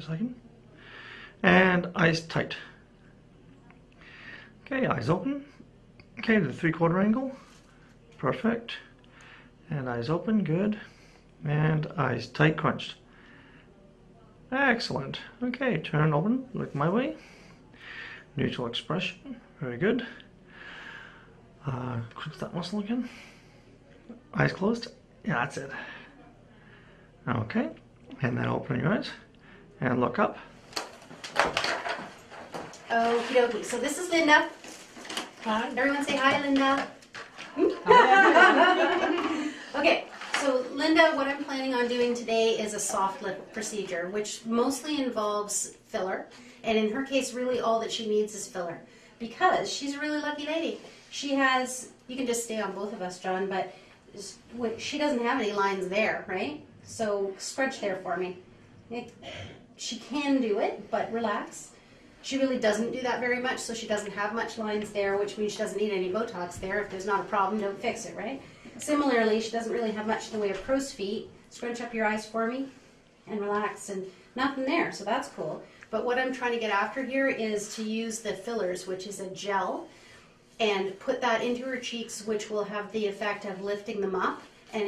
a second. And eyes tight. Okay, eyes open. Okay, to the 3/4 angle. Perfect. And eyes open, good. And eyes tight, crunched. Excellent. Okay, turn open, look my way. Neutral expression, very good. Clench that muscle again. Eyes closed. Yeah, that's it. Okay, and then open your eyes and look up. Okie dokie. So this is Linda. Hi. Everyone say hi, Linda. Okay, so Linda, what I'm planning on doing today is a soft lip procedure, which mostly involves filler. And in her case, really all that she needs is filler. Because she's a really lucky lady. She has, you can just stay on both of us, John, but she doesn't have any lines there, right? So scrunch there for me. She can do it, but relax. She really doesn't do that very much, so she doesn't have much lines there, which means she doesn't need any Botox there. If there's not a problem, don't fix it, right? Similarly, she doesn't really have much in the way of crow's feet. Scrunch up your eyes for me and relax, and nothing there, so that's cool. But what I'm trying to get after here is to use the fillers, which is a gel, and put that into her cheeks, which will have the effect of lifting them up, and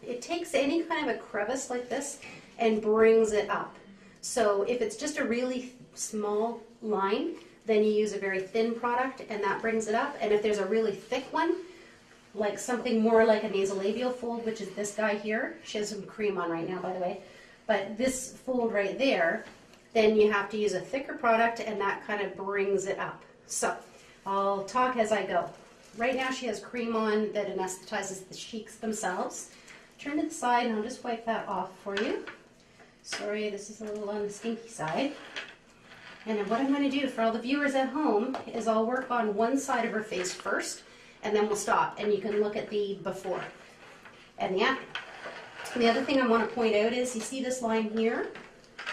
it takes any kind of a crevice like this and brings it up. So if it's just a really small line, then you use a very thin product and that brings it up. And if there's a really thick one, like something more like a nasolabial fold, which is this guy here, she has some cream on right now, by the way, but this fold right there, then you have to use a thicker product and that kind of brings it up. So I'll talk as I go. Right now she has cream on that anesthetizes the cheeks themselves. Turn to the side and I'll just wipe that off for you. Sorry, this is a little on the stinky side. And then what I'm going to do for all the viewers at home is I'll work on one side of her face first, and then we'll stop, and you can look at the before and the after. And the other thing I want to point out is, you see this line here?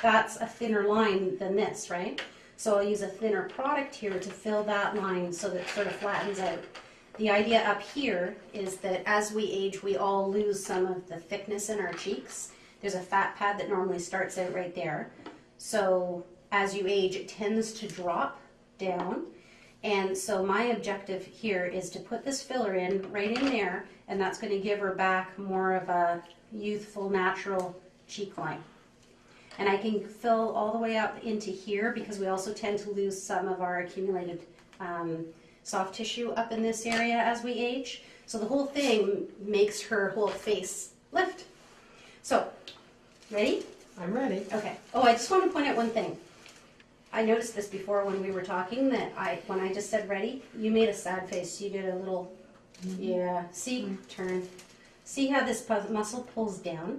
That's a thinner line than this, right? So I'll use a thinner product here to fill that line so that it sort of flattens out. The idea up here is that as we age, we all lose some of the thickness in our cheeks. There's a fat pad that normally starts out right there. So as you age, it tends to drop down. And so my objective here is to put this filler in right in there, and that's going to give her back more of a youthful, natural cheek line. And I can fill all the way up into here because we also tend to lose some of our accumulated soft tissue up in this area as we age. So the whole thing makes her whole face lift. So, ready? I'm ready. Okay. Oh, I just want to point out one thing. I noticed this before when we were talking, that when I just said ready, you made a sad face. You did a little, yeah. See, turn. See how this muscle pulls down?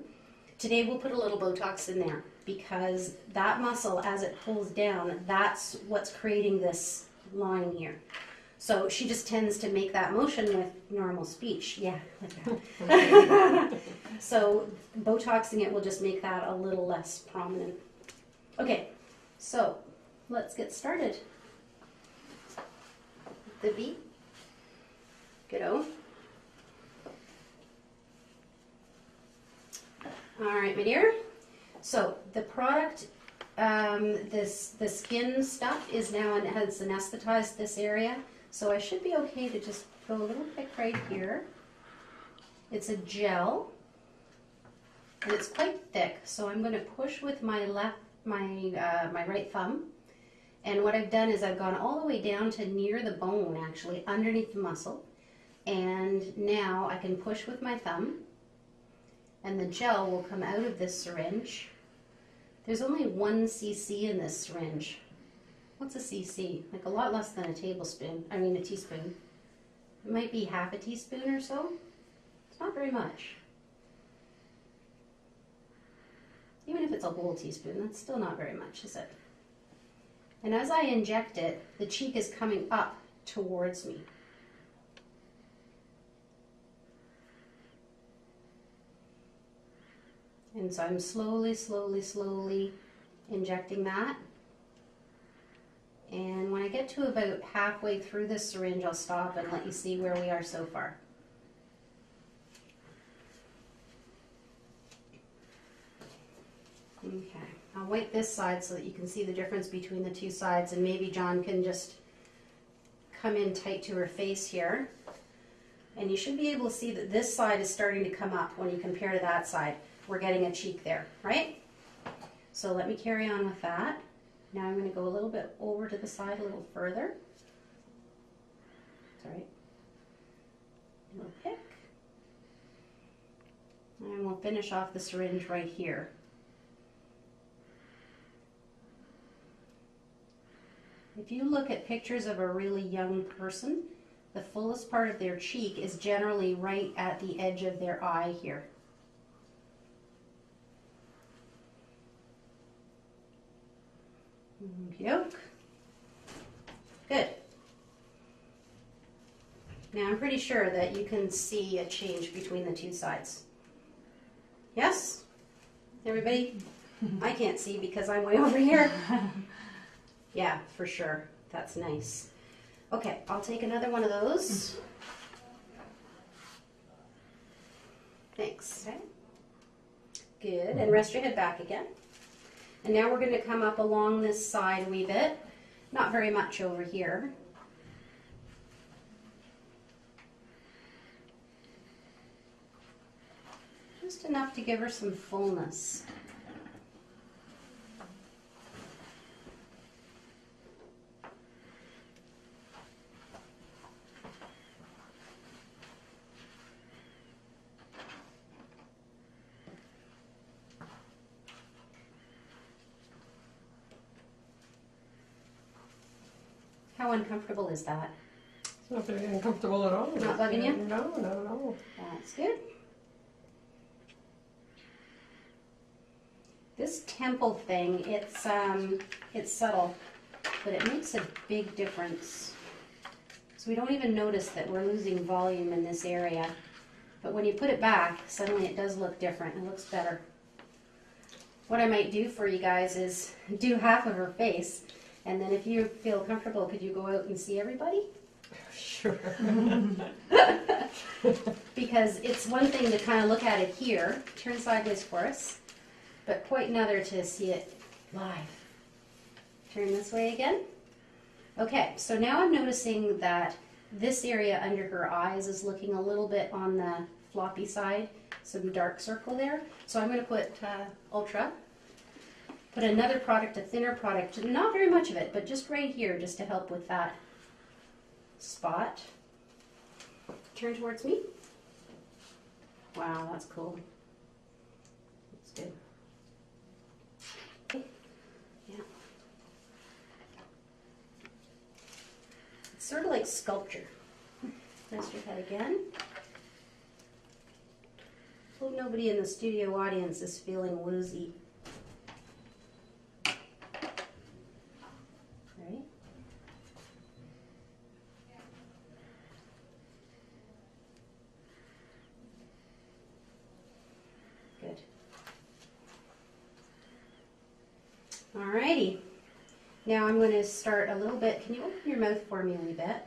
Today we'll put a little Botox in there because that muscle, as it pulls down, that's what's creating this line here. So she just tends to make that motion with normal speech. Yeah, like that. So Botoxing it will just make that a little less prominent. Okay, so let's get started. The V. Good-o. All right, my dear. So the product, the skin stuff is now and has anesthetized this area. So I should be okay to just go a little bit right here. It's a gel, and it's quite thick. So I'm going to push with my my right thumb. And what I've done is I've gone all the way down to near the bone, actually, underneath the muscle. And now I can push with my thumb, and the gel will come out of this syringe. There's only 1 cc in this syringe. What's a cc? Like a lot less than a tablespoon. I mean a teaspoon. It might be half a teaspoon or so. It's not very much. Even if it's a whole teaspoon, that's still not very much, is it? And as I inject it, the cheek is coming up towards me. And so I'm slowly, slowly, slowly injecting that. And when I get to about halfway through this syringe, I'll stop and let you see where we are so far. Okay. I'll wipe this side so that you can see the difference between the two sides, and maybe John can just come in tight to her face here. And you should be able to see that this side is starting to come up when you compare to that side. We're getting a cheek there, right? So let me carry on with that. Now I'm going to go a little bit over to the side a little further. Sorry. A little pick. And we'll finish off the syringe right here. If you look at pictures of a really young person, the fullest part of their cheek is generally right at the edge of their eye here. Okey-doke. Good. Now I'm pretty sure that you can see a change between the two sides. Yes? Everybody? I can't see because I'm way over here. Yeah, for sure. That's nice. Okay, I'll take another one of those. Thanks. Okay. Good, and rest your head back again. And now we're going to come up along this side a wee bit. Not very much over here. Just enough to give her some fullness. How uncomfortable is that? It's not very uncomfortable at all. Not bugging you? No, not at all. That's good. This temple thing, it's subtle, but it makes a big difference. So we don't even notice that we're losing volume in this area. But when you put it back, suddenly it does look different. It looks better. What I might do for you guys is do half of her face, and then if you feel comfortable, could you go out and see everybody? Sure. Because it's one thing to kind of look at it here, turn sideways for us, but quite another to see it live. Turn this way again. Okay, so now I'm noticing that this area under her eyes is looking a little bit on the floppy side, some dark circle there. So I'm going to put Ultra, put another product, a thinner product, not very much of it, but just right here, just to help with that spot. Turn towards me. Wow, that's cool. That's good. Okay. Yeah. It's sort of like sculpture. Rest your head again. Hope nobody in the studio audience is feeling woozy. Right? Good. Alrighty. Now I'm going to start a little bit. Can you open your mouth for me a wee bit?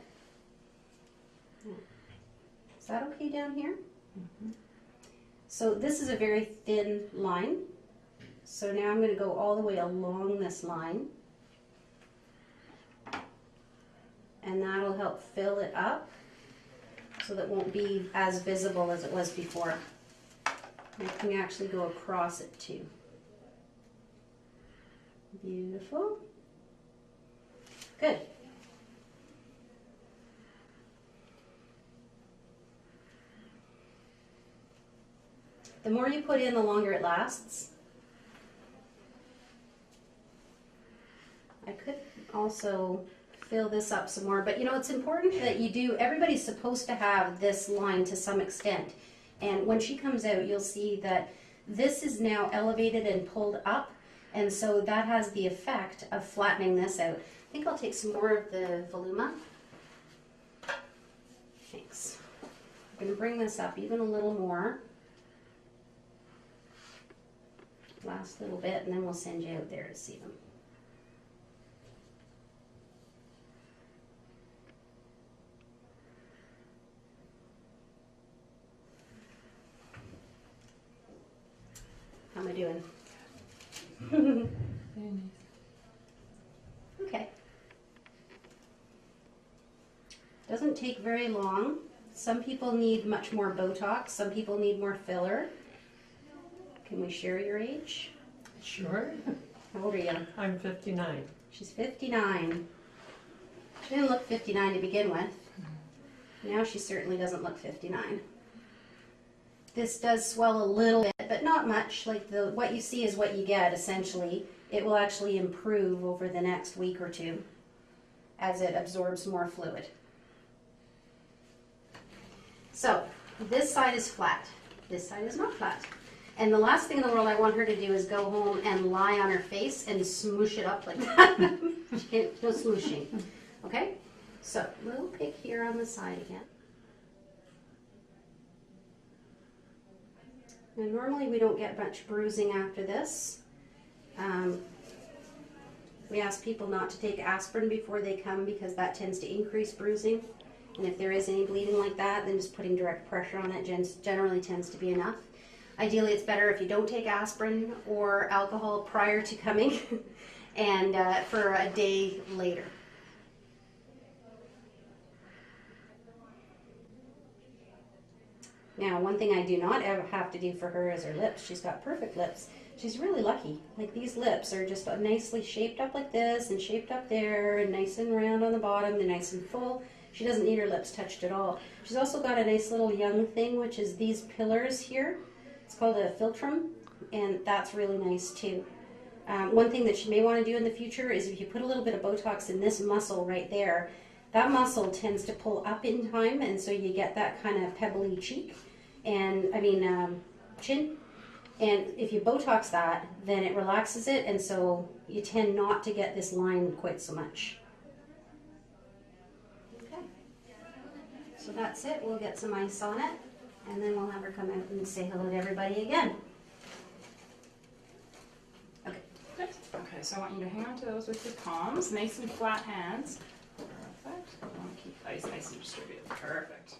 Is that okay down here? Mm-hmm. So this is a very thin line. So now I'm going to go all the way along this line. And that'll help fill it up so that it won't be as visible as it was before. I can actually go across it too. Beautiful. Good. The more you put in, the longer it lasts. I could also fill this up some more, but you know, it's important that you do, everybody's supposed to have this line to some extent. And when she comes out, you'll see that this is now elevated and pulled up, and so that has the effect of flattening this out. I think I'll take some more of the Voluma. Thanks. I'm going to bring this up even a little more. Last little bit, and then we'll send you out there to see them. How am I doing? Very nice. Okay. Doesn't take very long. Some people need much more Botox. Some people need more filler. Can we share your age? Sure. How old are you? I'm 59. She's 59. She didn't look 59 to begin with. Now she certainly doesn't look 59. This does swell a little bit, but not much. Like what you see is what you get, essentially. It will actually improve over the next week or two as it absorbs more fluid. So, this side is flat. This side is not flat. And the last thing in the world I want her to do is go home and lie on her face and smoosh it up like that. She can't, no smooshing. Okay? So, little pick here on the side again. Now, normally we don't get much bruising after this. We ask people not to take aspirin before they come because that tends to increase bruising. And if there is any bleeding like that, then just putting direct pressure on it generally tends to be enough. Ideally, it's better if you don't take aspirin or alcohol prior to coming and for a day later. Now, one thing I do not ever have to do for her is her lips. She's got perfect lips. She's really lucky. Like, these lips are just nicely shaped up like this and shaped up there and nice and round on the bottom. They're nice and full. She doesn't need her lips touched at all. She's also got a nice little young thing, which is these pillars here. It's called a philtrum, and that's really nice too. One thing that she may want to do in the future is if you put a little bit of Botox in this muscle right there, that muscle tends to pull up in time, and so you get that kind of pebbly cheek, and chin. And if you Botox that, then it relaxes it, and so you tend not to get this line quite so much. Okay. So that's it. We'll get some ice on it, and then we'll have her come out and say hello to everybody again. Okay. Good. Okay, so I want you to hang on to those with your palms, nice and flat hands. Perfect. I want to keep the ice nice and distributed. Perfect.